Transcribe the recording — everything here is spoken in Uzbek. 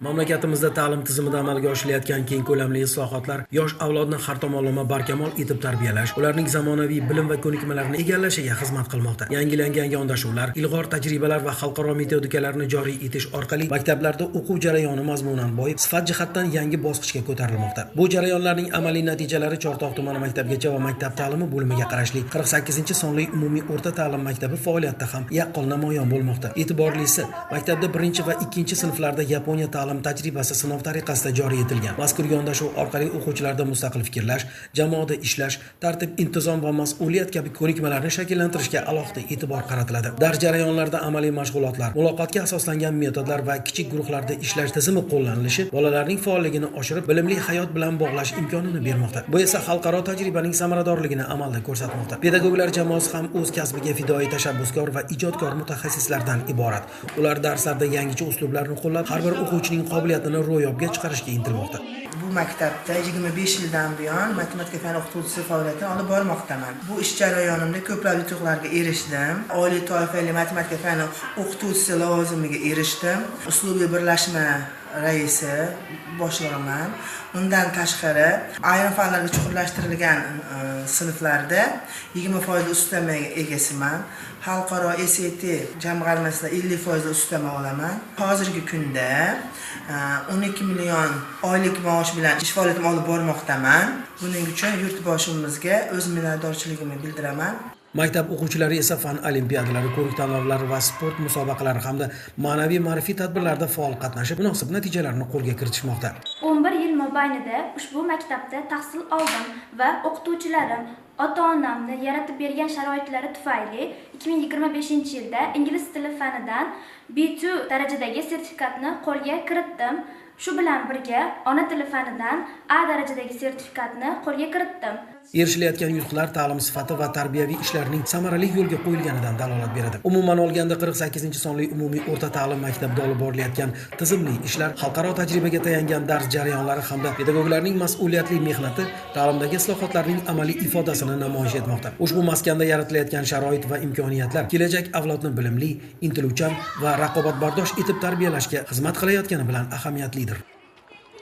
Mamlakatimizda ta'lim tizimida amalga oshirilayotgan keng ko'lamli islohotlar yosh avlodni har tomonlama barkamol etib tarbiyalash, ularning zamonaviy bilim va ko'nikmalarini egallashiga xizmat qilmoqda. Yangilangan yondashuvlar, ilg'or tajribalar va xalqaro metodikalarni joriy etish orqali maktablarda o'quv jarayoni mazmunan boyib, sifat jihatdan yangi bosqichga ko'tarilmoqda. Bu jarayonlarning amaliy natijalari Chortoq tumani maktabgacha va maktab ta'limi bo'limiga qarashli 48-sonli umumiy o'rta ta'lim maktabi faoliyatida ham yaqqol namoyon bo'lmoqda. E'tiborlisi, maktabda 1 va 2 sinflarda Yaponiya ta'lim tajribasi sinov tariqasida joriy etilgan. Mazkur yondashuv orqali o'quvchilarda mustaqil fikrlash, jamoada ishlash, tartib, intizom va mas'uliyat kabi ko'nikmalarni shakllantirishga alohida e'tibor qaratiladi. Dars jarayonlarida amaliy mashg'ulotlar, muloqotga asoslangan metodlar va kichik guruhlarda ishlash tizimi qo'llanilishi bolalarning faolligini oshirib, bilimli hayot bilan bog'lash imkonini bermoqda. Bu esa xalqaro tajribaning samaradorligini amalda ko'rsatmoqda. Pedagoglar jamoasi ham o'z kasbiga fidoyi tashabbuskor va ijodkor mutaxassislardan iborat. Ular darslarda yangicha uslublarni qo'llab, har bir o'quvchining qobiliyatini ro'yobga chiqarishga intilmoqda. Bu maktabda 25 yildan buyon matematika fan o'qituvchisi faoliyatini olib bormoqdaman. Bu ish jarayonimda ko'plab yutuqlarga erishdim. Oliy toifali matematika fan o'qituvchisi lavozimiga erishdim. Uslubiy birlashma raisi boshlig'iman. Undan tashqari ayrim fanlarga chuqurlashtirilgan sinflarda 20% ustamaga egasiman. Xalqaro SAT jamg'armasida 50% ustama olaman. Hozirgi kunda 12 million oylik maosh bilan ish faoliyatimni olib bormoqdaman. Buning uchun yurtboshimizga o'z minnatdorchiligimni bildiraman. Maktab o'quvchilari esa fan olimpiadalari, ko'rik tanlovlari va sport musobaqalari hamda ma'naviy ma'rifiy tadbirlarda faol qatnashib, munosib natijalarni qo'lga kiritishmoqda. 11 yil mobaynida ushbu maktabda tahsil oldim va o'qituvchilarim, ota-onamni yaratib bergan sharoitlari tufayli 2025-yilda ingliz tili fanidan B2 darajadagi sertifikatni qo'lga kiritdim. Shu bilan birga ona tili fanidan A darajadagi sertifikatni qo'lga kiritdim. Erishilayotgan yutuqlar ta'lim sifati va tarbiyaviy ishlarning samarali yo'lga qo'yilganidan dalolat beradi. Umuman olganda 48-sonli umumiy o'rta ta'lim maktabida olib borilayotgan tizimli ishlar, xalqaro tajribaga tayangan dars jarayonlari hamda pedagoglarning mas'uliyatli mehnati ta'limdagi islohotlarning amaliy ifodasini namoyish etmoqda. Ushbu maskanda yaratilayotgan sharoit va imkoniyatlar kelajak avlodni bilimli, intiluvchan va raqobatbardosh etib tarbiyalashga xizmat qilayotgani bilan ahamiyatlidir.